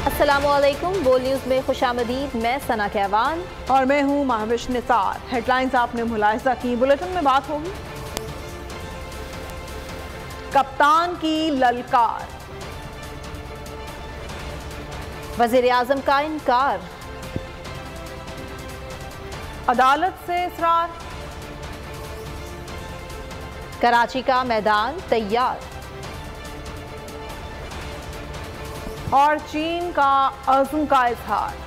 अस्सलामुअलैकुम, बोल न्यूज़ में खुशामदीद। मैं सना कहवान और मैं हूँ महविश निसार। हेडलाइंस आपने मुलाहिजा की, बुलेटिन में बात होगी। कप्तान की ललकार, वज़ीर आज़म का इनकार, अदालत से इसरार, कराची का मैदान तैयार और चीन का अज़्म का इजहार।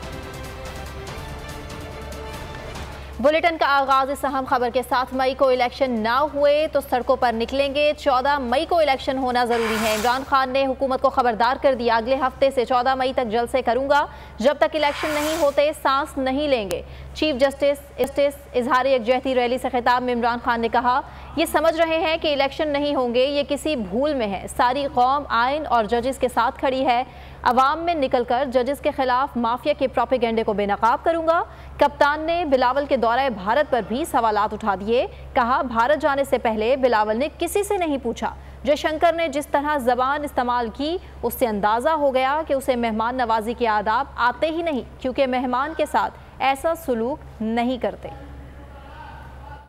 बुलेटिन का आगाज इस अहम खबर के साथ। मई को इलेक्शन ना हुए तो सड़कों पर निकलेंगे। 14 मई को इलेक्शन होना जरूरी है। इमरान खान ने हुकूमत को खबरदार कर दिया, अगले हफ्ते से 14 मई तक जलसे करूंगा, जब तक इलेक्शन नहीं होते सांस नहीं लेंगे। चीफ जस्टिस इजहार यकजहती रैली से खिताब में इमरान खान ने कहा, ये समझ रहे हैं कि इलेक्शन नहीं होंगे, ये किसी भूल में है। सारी कौम आइन और जजेस के साथ खड़ी है। अवाम में निकलकर जजेस के खिलाफ माफिया के प्रोपेगेंडे को बेनकाब करूंगा। कप्तान ने बिलावल के दौरे भारत पर भी सवालात उठा दिए। कहा, भारत जाने से पहले बिलावल ने किसी से नहीं पूछा। जयशंकर ने जिस तरह जबान इस्तेमाल की, उससे अंदाजा हो गया कि उसे मेहमान नवाजी के आदाब आते ही नहीं, क्योंकि मेहमान के साथ ऐसा सलूक नहीं करते।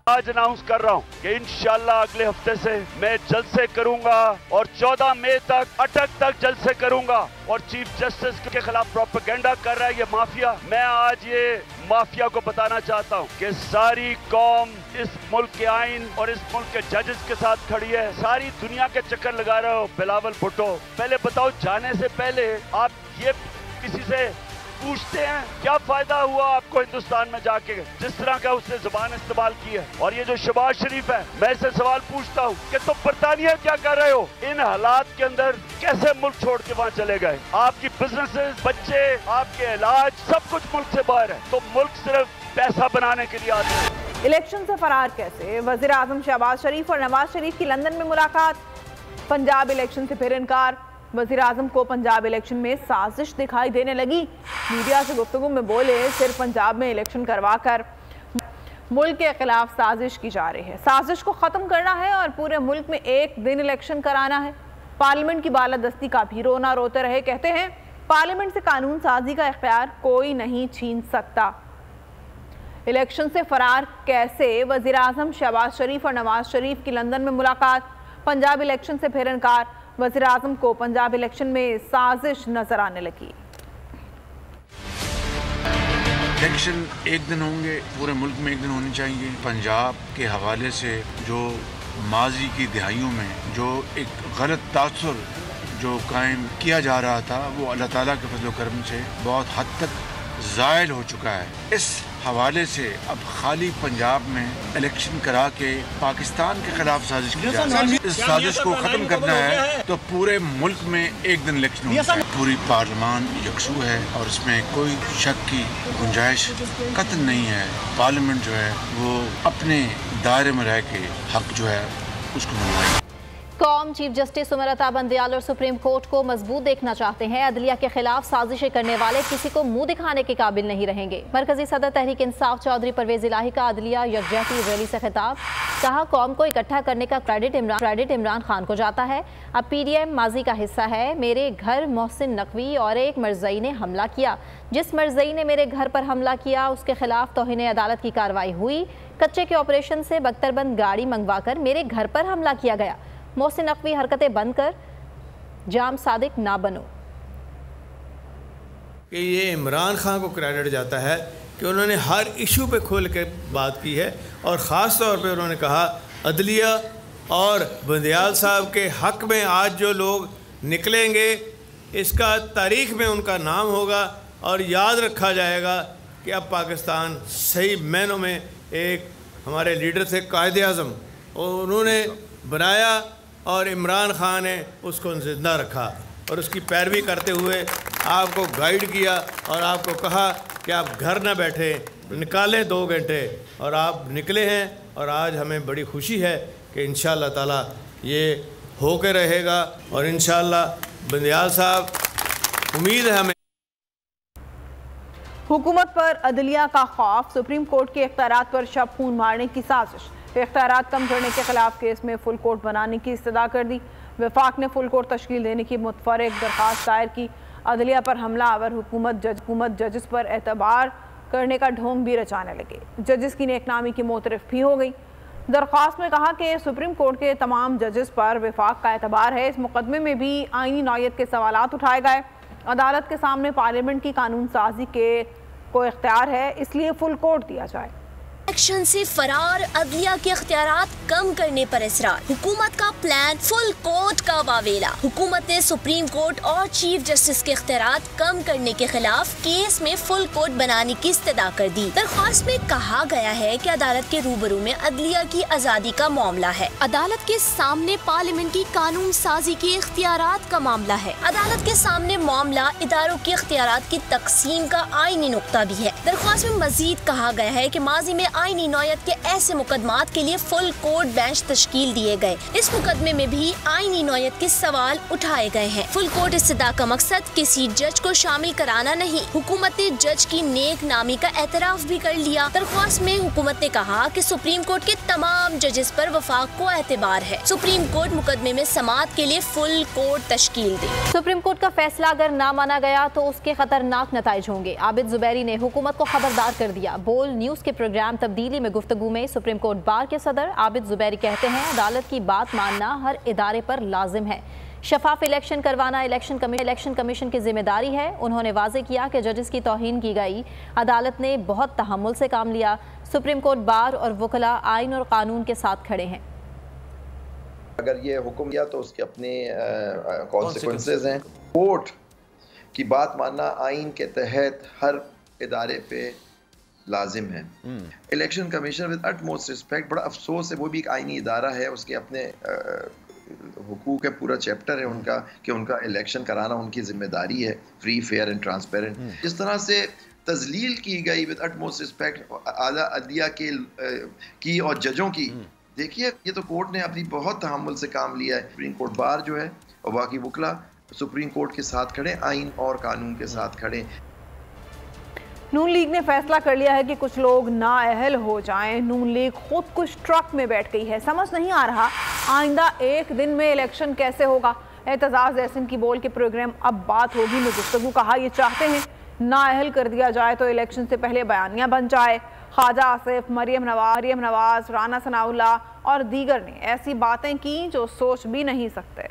आज अनाउंस कर रहा हूँ कि इंशाल्लाह अगले हफ्ते से मैं जलसे करूंगा और 14 मई तक अटक तक जलसे करूंगा। और चीफ जस्टिस के खिलाफ प्रोपेगेंडा कर रहा है ये माफिया। मैं आज ये माफिया को बताना चाहता हूँ कि सारी कौम इस मुल्क के आइन और इस मुल्क के जजेस के साथ खड़ी है। सारी दुनिया के चक्कर लगा रहे हो बिलावल भुट्टो। पहले बताओ, जाने से पहले आप ये किसी से पूछते हैं क्या फायदा हुआ आपको हिंदुस्तान में जाके, जिस तरह का उसने जुबान इस्तेमाल की है। और ये जो शहबाज शरीफ है, मैं इससे सवाल पूछता हूँ कि तुम बरतानिया क्या कर रहे हो? इन हालात के अंदर कैसे मुल्क छोड़ के वहाँ चले गए? आपकी बिजनेसेस, बच्चे, आपके इलाज, सब कुछ मुल्क से बाहर है। तो मुल्क सिर्फ पैसा बनाने के लिए आते हैं। इलेक्शन से फरार कैसे? वज़ीर आज़म शहबाज शरीफ और नवाज शरीफ की लंदन में मुलाकात। पंजाब इलेक्शन से फिर इनकार। वज़ीर आज़म को पंजाब इलेक्शन में साजिश दिखाई देने लगी। मीडिया से गुफ्तगू में बोले, सिर्फ पंजाब में इलेक्शन करवा कर मुल्क के खिलाफ साजिश की जा रही है। साजिश को ख़त्म करना है और पूरे मुल्क में एक दिन इलेक्शन कराना है। पार्लियामेंट की बालादस्ती का भी रोना रोते रहे। कहते हैं, पार्लियामेंट से कानून साजी का इख्तियार कोई नहीं छीन सकता। इलेक्शन से फरार कैसे? वज़ीर आज़म शहबाज शरीफ और नवाज शरीफ की लंदन में मुलाकात। पंजाब इलेक्शन से फिर इनकार। वज़ीर आज़म को पंजाब इलेक्शन में साजिश नजर आने लगी। इलेक्शन एक दिन होंगे, पूरे मुल्क में एक दिन होनी चाहिए। पंजाब के हवाले से जो माजी की दिहाइयों में जो एक गलत तासुर जो कायम किया जा रहा था, वो अल्लाह ताला के फज़ल करम से बहुत हद तक ज़ायल हो चुका है। इस हवाले से अब खाली पंजाब में इलेक्शन करा के पाकिस्तान के खिलाफ साजिश की जाए। इस साजिश को खत्म करना है तो पूरे मुल्क में एक दिन इलेक्शन होना चाहिए। पूरी पार्लियामान यकसू है और इसमें कोई शक की गुंजाइश कतई नहीं है। पार्लियामेंट जो है वो अपने दायरे में रह के हक जो है उसको मनवाए। कौम चीफ जस्टिस उमर अता बंदयाल और सुप्रीम कोर्ट को मजबूत देखना चाहते हैं। अदलिया के खिलाफ साजिशें करने वाले किसी को मुंह दिखाने के काबिल नहीं रहेंगे। मरकजी सदर तहरीक इंसाफ चौधरी परवेज इलाही का अदलिया यकजहती रैली से खिताब। कहा, कौम को इकट्ठा करने का क्रेडिट इमरान खान को जाता है। अब PDM माजी का हिस्सा है। मेरे घर मोहसिन नकवी और एक मर्जई ने हमला किया। जिस मर्जई ने मेरे घर पर हमला किया उसके खिलाफ तौहीन अदालत की कार्रवाई हुई। कच्चे के ऑपरेशन से बख्तरबंद गाड़ी मंगवाकर मेरे घर पर हमला किया गया। मोहसिन नकवी, हरकतें बंद कर, जाम सादिक ना बनो। कि ये इमरान खान को क्रेडिट जाता है कि उन्होंने हर इशू पे खोल के बात की है और ख़ास तौर पे उन्होंने कहा अदलिया और बंदयाल साहब के हक़ में आज जो लोग निकलेंगे, इसका तारीख़ में उनका नाम होगा और याद रखा जाएगा कि अब पाकिस्तान सही मायनों में एक हमारे लीडर थे कायदे आज़म, और उन्होंने बनाया और इमरान खान ने उसको ज़िंदा रखा और उसकी पैरवी करते हुए आपको गाइड किया और आपको कहा कि आप घर ना बैठे, निकालें 2 घंटे, और आप निकले हैं। और आज हमें बड़ी खुशी है कि इंशाअल्लाह ताला ये हो के रहेगा और इंशाअल्लाह बंदयाल साहब उम्मीद है हमें। हुकूमत पर अदलिया का खौफ। सुप्रीम कोर्ट के इख्तियारात पर शब खून मारने की साजिश। इख्तियारात कम करने के खिलाफ केस में फुल कोर्ट बनाने की इस्तदा कर दी। वफाक ने फुल कोर्ट तश्कील देने की मुतफरक दरख्वास्त दायर की। अदलिया पर हमलावर हुकूमत जजेस पर एतबार करने का ढोंग भी रचाने लगे। जजेस की नेकनामी की मोतरफ भी हो गई। दरख्वास्त में कहा कि सुप्रीम कोर्ट के तमाम जजेस पर विफाक का एतबार है। इस मुकदमे में भी आईनी नौयत के सवालात उठाए गए। अदालत के सामने पार्लियामेंट की कानून साजी को इख्तियार है, इसलिए फुल कोर्ट दिया जाए। इलेक्शन से फरार अदलिया के इख्तियारात कम करने पर इसरार। हुकूमत का प्लान, फुल कोर्ट का वावेला। हुकूमत ने सुप्रीम कोर्ट और चीफ जस्टिस के इख्तियारात कम करने के खिलाफ केस में फुल कोर्ट बनाने की इस्तदा कर दी। दरख्वास्त में कहा गया है कि अदालत के रूबरू में अदलिया की आज़ादी का मामला है। अदालत के सामने पार्लियामेंट की कानून साजी के इख्तियारात का मामला है। अदालत के सामने मामला इदारों के इख्तियारात की तकसीम का आईनी नुक्ता भी है। दरख्वास्त में मजीद कहा गया है कि माजी में आईनी नौयत के ऐसे मुकदमात के लिए फुल कोर्ट बेंच तश्कील दिए गए। इस मुकदमे में भी आईनी नौयत के सवाल उठाए गए हैं। फुल कोर्ट इस्तदा का मकसद किसी जज को शामिल कराना नहीं। हुकूमत ने जज की नेक नामी का एतराफ भी कर लिया। दरख्वास्त में हुकूमत ने कहा कि सुप्रीम कोर्ट के तमाम जजेस पर वफाक को एतबार है। सुप्रीम कोर्ट मुकदमे में समाअत के लिए फुल कोर्ट तश्कील दी। सुप्रीम कोर्ट का फैसला अगर ना माना गया तो उसके खतरनाक नताइज होंगे। आबिद जुबैरी ने हुकूमत को खबरदार कर दिया। बोल न्यूज के प्रोग्राम तब्दीली में गुफ्तगू में सुप्रीम कोर्ट बार के सदर आबिद जुबैरी कहते हैं, अदालत की बात मानना हर इदारे पर लाजिम है। शफाफ इलेक्शन करवाना इलेक्शन कमीशन की जिम्मेदारी है। उन्होंने वाजे किया कि जजेस की तौहीन की गई। अदालत ने बहुत तहम्मुल से काम लिया। सुप्रीम कोर्ट बार और वकला आइन और कानून के साथ खड़े हैं। अगर ये हुक्म किया तो उसके अपने कॉन्सिक्वेंसेस हैं। कोर्ट की बात मानना आइन के तहत हर इदारे पे लाजिम है। Election commission with utmost respect, बड़ा अफसोस है, वो भी एक आइनी इदारा है, उसके अपने हुकूक है, पूरा चैप्टर है उनका कि उनका इलेक्शन कराना उनकी जिम्मेदारी है, फ्री फेयर एंड ट्रांसपेरेंट। जिस तरह से तजलील की गई विद अटमोस्ट रिस्पेक्ट आला अदलिया की और जजों की, देखिए ये तो कोर्ट ने अपनी बहुत तहम्मुल से काम लिया है। सुप्रीम कोर्ट बार जो है और बाकी वकला सुप्रीम कोर्ट के साथ खड़े, आइन और कानून के साथ खड़े। नून लीग ने फैसला कर लिया है कि कुछ लोग नाअहल हो जाएं। नून लीग खुद कुछ ट्रक में बैठ गई है। समझ नहीं आ रहा आइंदा एक दिन में इलेक्शन कैसे होगा। एतजाज एहसन की बोल के प्रोग्राम अब बात होगी में गुफ्तगू कहा, ये चाहते हैं नाअहल कर दिया जाए तो इलेक्शन से पहले बयानिया बन जाए। ख्वाजा आसिफ, मरियम नवाज, राना सनाउल्लाह और दीगर ने ऐसी बातें की जो सोच भी नहीं सकते।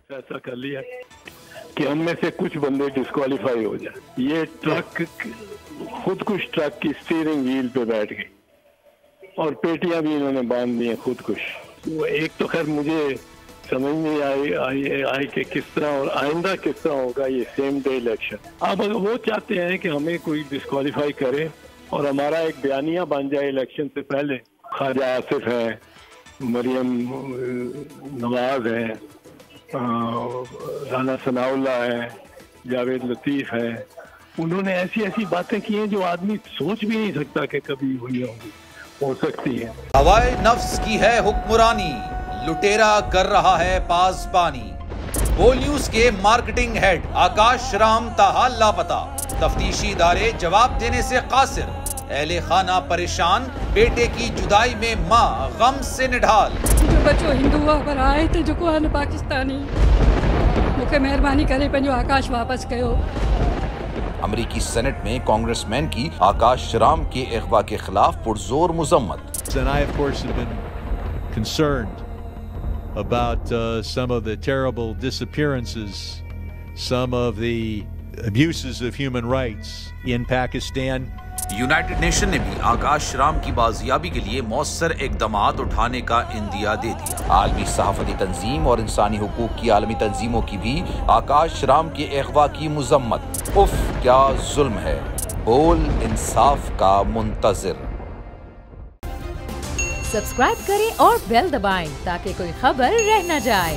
फैसला कर लिया कि हम में से कुछ बंदे डिस्क्वालीफाई हो जाए। ये ट्रक खुद कुछ ट्रक की स्टीयरिंग व्हील पे बैठ गई और पेटियां भी इन्होंने बांध दी हैं खुद कुछ। वो एक तो खैर मुझे समझ नहीं आई कि किस तरह और आइंदा किस तरह होगा ये सेम डे इलेक्शन। अब वो चाहते हैं कि हमें कोई डिस्क्वालीफाई करे और हमारा एक बयानिया बन जाए इलेक्शन से पहले। ख्वाजा आसिफ है, मरियम नवाज है, राना सनाउल्लाह है, जावेद लतीफ़ है। उन्होंने ऐसी बातें की हैं जो आदमी सोच भी नहीं सकता कि कभी हुई होंगी, हो सकती है। हवाए नफ्स की है हुक्मरानी, लुटेरा कर रहा है पासबानी। बोल न्यूज के मार्केटिंग हेड आकाश राम ताहा लापता। तफ्तीशी इदारे जवाब देने से कासिर। अहले खाना परेशान, बेटे की जुदाई में माँ गम से निढाल। जो बच्चो हिंदू पर आए थे जो को पाकिस्तानी, मुझे मेहरबानी करे पंहिंजो आकाश वापस कयो। अमरीकी सेनेट में कांग्रेसमैन की आकाश राम के अगवा के खिलाफ पुरजोर मुजम्मत। And I, of course, have been concerned about some of the terrible disappearances, some of the abuses of human rights in Pakistan. United nation ने भी आकाश राम की बाजियाबी के लिए मौसर इकदामात उठाने का इंदिया दे दिया। आलमी सहाफती तंजीम और इंसानी हुकूक की आलमी तंजीमों की भी आकाश राम के अगवा की मुजम्मत। उफ क्या जुल्म है, बोल इंसाफ का मुंतजिर। सब्सक्राइब करें और बेल दबाएं ताकि कोई खबर रह न जाए।